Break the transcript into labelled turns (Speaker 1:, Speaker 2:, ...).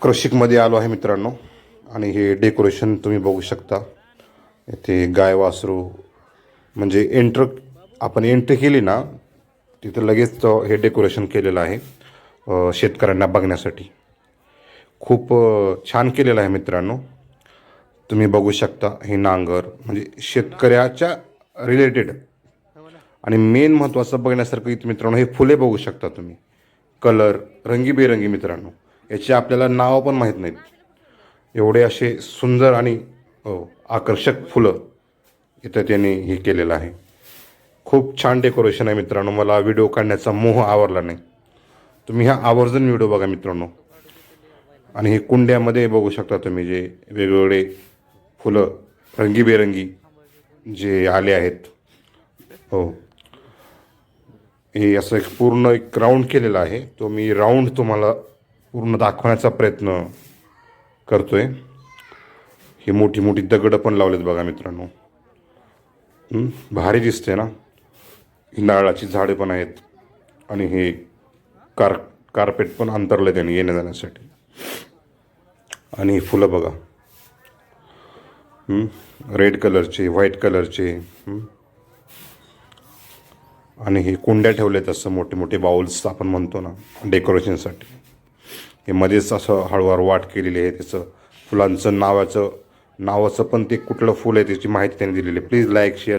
Speaker 1: कृषिकमध्ये आलो आहे मित्रांनो आणि हे डेकोरेशन तुम्ही बघू शकता. इथे गाय वासरू म्हणजे आपण एंट्री केली ना तिथं लगेच हे डेकोरेशन केलेलं आहे शेतकऱ्यांना बघण्यासाठी. खूप छान केलेलं आहे मित्रांनो. तुम्ही बघू शकता हे नांगर म्हणजे शेतकऱ्याच्या रिलेटेड. आणि मेन महत्त्वाचं बघण्यासारखं इथं मित्रांनो हे फुले बघू शकता तुम्ही. कलर रंगीबेरंगी मित्रांनो. याची आपल्याला नावं पण माहीत नाहीत. एवढे असे सुंदर आणि आकर्षक फुलं इथं त्यांनी हे केलेलं आहे. खूप छान डेकोरेशन आहे मित्रांनो. मला व्हिडिओ काढण्याचा मोह आवरला नाही. तुम्ही ह्या आवर्जून व्हिडिओ बघा मित्रांनो. आणि हे कुंड्यामध्ये बघू शकता तुम्ही जे वेगवेगळे फुलं रंगीबेरंगी जे आले आहेत. हो, हे असं पूर्ण एक राऊंड केलेला आहे. तो मी राऊंड तुम्हाला पूर्ण दाखवण्याचा प्रयत्न करतोय. ही मोठी मोठी दगडं पण लावलेत बघा मित्रांनो. भारी दिसते ना. ही नारळाची झाडे पण आहेत आणि हे कार्पेट पण अंतरलं त्याने येण्या जाण्यासाठी. आणि फुलं बघा, रेड कलरचे, व्हाईट कलरचे. आणि हे कुंड्या ठेवलेत असं मोठे मोठे बाउल्स आपण म्हणतो ना डेकोरेशनसाठी. हे मध्येच असं हळूहळू वाट केलेली आहे. त्याचं फुलांचं नावाचं पण ते कुठलं फुल आहे त्याची माहिती त्यांनी दिलेली आहे. Please like share.